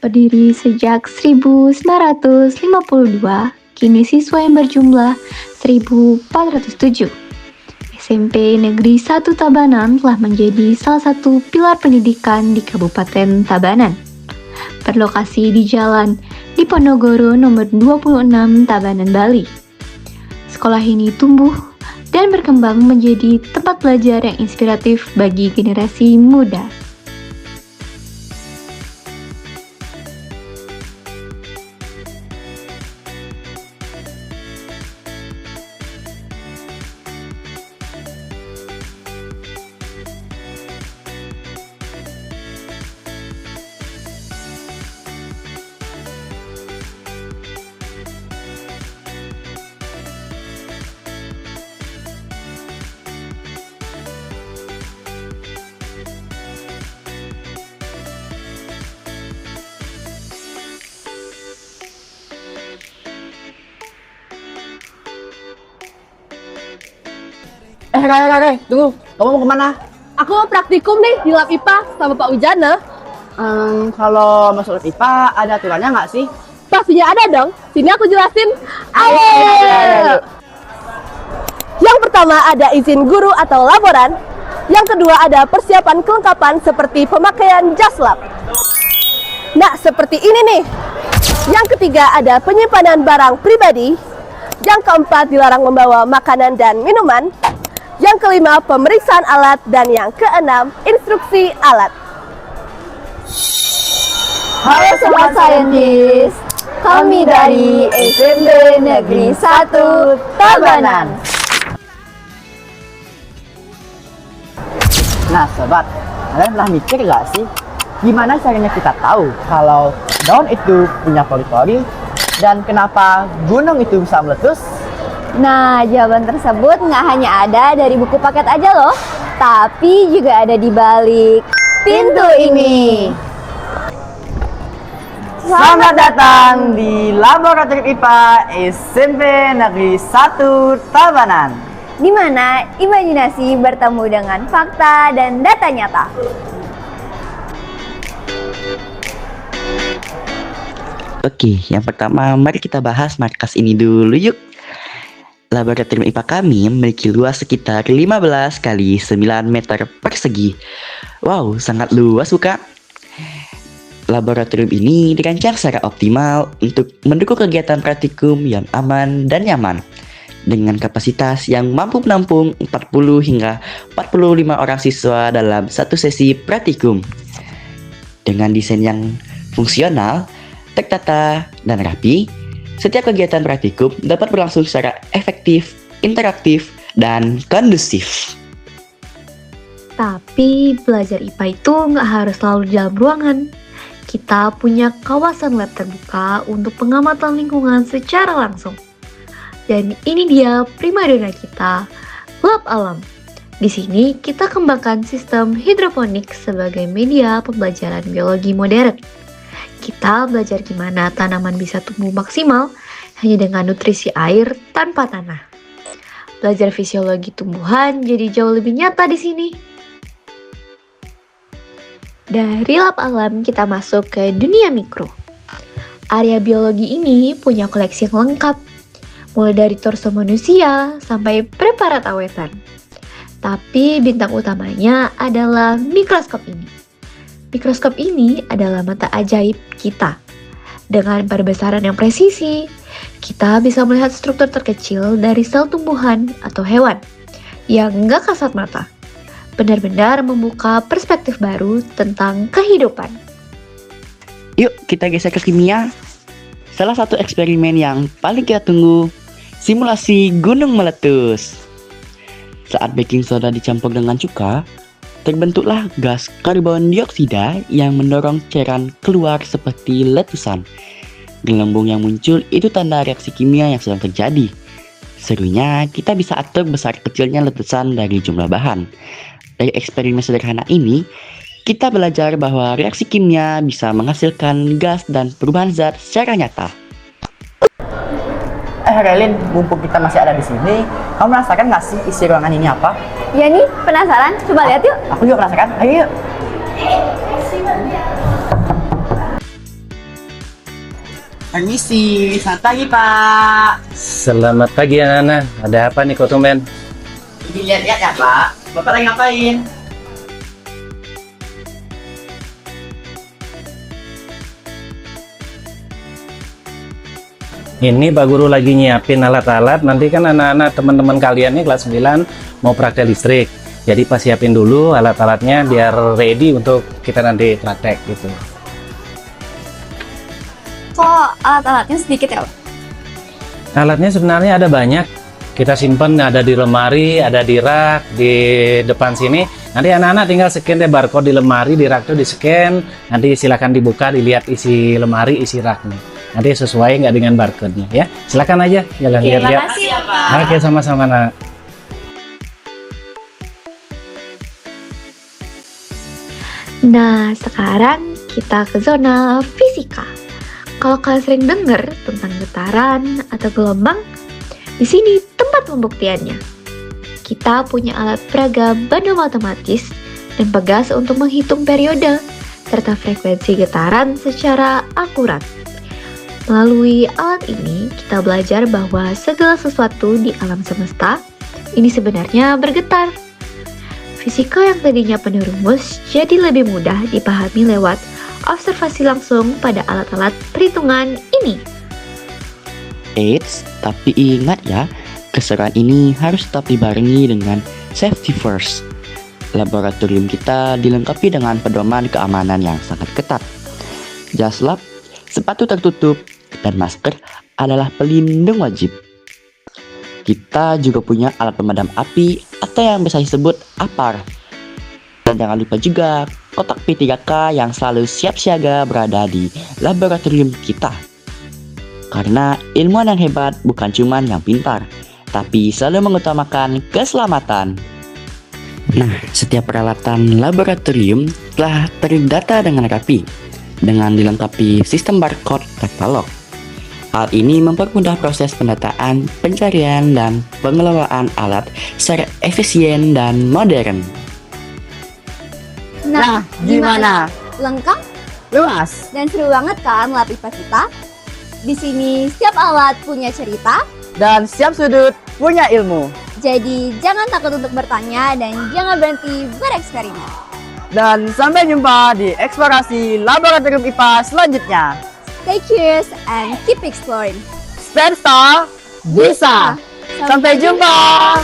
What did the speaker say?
Berdiri sejak 1952, kini siswa yang berjumlah 1.407. SMP Negeri 1 Tabanan telah menjadi salah satu pilar pendidikan di Kabupaten Tabanan. Berlokasi di Jalan Diponegoro nomor 26 Tabanan, Bali. Sekolah ini tumbuh dan berkembang menjadi tempat belajar yang inspiratif bagi generasi muda. Kak, tunggu. Kamu mau kemana? Aku mau praktikum nih di lab IPA sama Pak Wijana. Kalau masuk lab IPA, ada aturannya nggak sih? Pastinya ada dong. Sini aku jelasin. Ayo. Yang pertama ada izin guru atau laboran. Yang kedua ada persiapan kelengkapan seperti pemakaian jas lab. Nah, seperti ini nih. Yang ketiga ada penyimpanan barang pribadi. Yang keempat dilarang membawa makanan dan minuman. Yang kelima, pemeriksaan alat. Dan yang keenam, instruksi alat. Halo Sobat Saintis, kami dari SMP Negeri 1 Tabanan. Nah, sobat, kalian pernah mikir nggak sih? Gimana caranya kita tahu kalau daun itu punya pori-pori dan kenapa gunung itu bisa meletus? Nah, jawaban tersebut nggak hanya ada dari buku paket aja loh, tapi juga ada di balik pintu ini. Selamat datang di Laboratorium IPA SMP Negeri 1 Tabanan. Di mana imajinasi bertemu dengan fakta dan data nyata. Oke, yang pertama mari kita bahas markas ini dulu yuk. Laboratorium IPA kami memiliki luas sekitar 15 kali 9 meter persegi. Wow, sangat luas bukan? Laboratorium ini dirancang secara optimal untuk mendukung kegiatan praktikum yang aman dan nyaman. Dengan kapasitas yang mampu menampung 40 hingga 45 orang siswa dalam satu sesi praktikum. Dengan desain yang fungsional, tertata, dan rapi, setiap kegiatan praktikum dapat berlangsung secara efektif, interaktif, dan kondusif. Tapi belajar IPA itu nggak harus selalu di dalam ruangan. Kita punya kawasan lab terbuka untuk pengamatan lingkungan secara langsung. Dan ini dia primadona kita, lab alam. Di sini kita kembangkan sistem hidroponik sebagai media pembelajaran biologi modern. Kita belajar gimana tanaman bisa tumbuh maksimal hanya dengan nutrisi air tanpa tanah. Belajar fisiologi tumbuhan jadi jauh lebih nyata di sini. Dari lab alam kita masuk ke dunia mikro. Area biologi ini punya koleksi yang lengkap, mulai dari torso manusia sampai preparat awetan. Tapi bintang utamanya adalah mikroskop ini. Mikroskop ini adalah mata ajaib kita. Dengan perbesaran yang presisi, kita bisa melihat struktur terkecil dari sel tumbuhan atau hewan yang nggak kasat mata. Benar-benar membuka perspektif baru tentang kehidupan. Yuk kita geser ke kimia. Salah satu eksperimen yang paling kita tunggu, simulasi gunung meletus. Saat baking soda dicampur dengan cuka, terbentuklah gas karbon dioksida yang mendorong cairan keluar seperti letusan. Gelembung yang muncul itu tanda reaksi kimia yang sedang terjadi. Serunya, kita bisa atur besar kecilnya letusan dari jumlah bahan. Dari eksperimen sederhana ini, kita belajar bahwa reaksi kimia bisa menghasilkan gas dan perubahan zat secara nyata. Relin, mumpung kita masih ada di sini, kamu merasakan nggak sih isi ruangan ini apa? Ya nih, penasaran? Coba lihat yuk. Aku juga merasakan. Ayo yuk. Permisi, selamat pagi Pak. Selamat pagi anak-anak. Ada apa nih kok tumben? Lihat-lihat ya Pak, Bapak lagi ngapain? Ini Pak Guru lagi nyiapin alat-alat. Nanti kan anak-anak teman-teman kalian nih kelas 9 mau praktek listrik. Jadi pas siapin dulu alat-alatnya biar ready untuk kita nanti praktek gitu. Kok alat-alatnya sedikit ya, Pak? Alatnya sebenarnya ada banyak. Kita simpen ada di lemari, ada di rak, di depan sini. Nanti anak-anak tinggal scan deh barcode di lemari, di rak tuh di scan. Nanti silakan dibuka, dilihat isi lemari, isi raknya. Nanti sesuai nggak dengan barcode-nya ya. Silakan aja, jalan lihat-lihat. Terima kasih ya, Pak. Oke, sama-sama nak. Nah, sekarang kita ke zona fisika. Kalau kalian sering dengar tentang getaran atau gelombang, di sini tempat pembuktiannya. Kita punya alat peraga Bandul matematis dan Pegas untuk menghitung periode serta frekuensi getaran secara akurat. Melalui alat ini, kita belajar bahwa segala sesuatu di alam semesta ini sebenarnya bergetar. Fisika yang tadinya penuh rumus jadi lebih mudah dipahami lewat observasi langsung pada alat-alat perhitungan ini. Eits, tapi ingat ya, keseruan ini harus tetap dibarengi dengan safety first. Laboratorium kita dilengkapi dengan pedoman keamanan yang sangat ketat. Jas lab, sepatu tertutup, dan masker adalah pelindung wajib. Kita juga punya alat pemadam api atau yang biasa disebut APAR. Dan jangan lupa juga kotak P3K yang selalu siap siaga berada di laboratorium kita. Karena ilmuwan yang hebat bukan cuma yang pintar, tapi selalu mengutamakan keselamatan. Nah, setiap peralatan laboratorium telah terdata dengan rapi, dengan dilengkapi sistem barcode katalog. Hal ini mempermudah proses pendataan, pencarian, dan pengelolaan alat secara efisien dan modern. Nah, gimana? Lengkap Luas. dan seru banget kan lab IPA kita? Di sini setiap alat punya cerita, Dan setiap sudut punya ilmu. jadi jangan takut untuk bertanya dan jangan berhenti bereksperimen. Dan sampai jumpa di eksplorasi laboratorium IPA selanjutnya. Stay curious and keep exploring. Stand Star bisa. Sampai jumpa.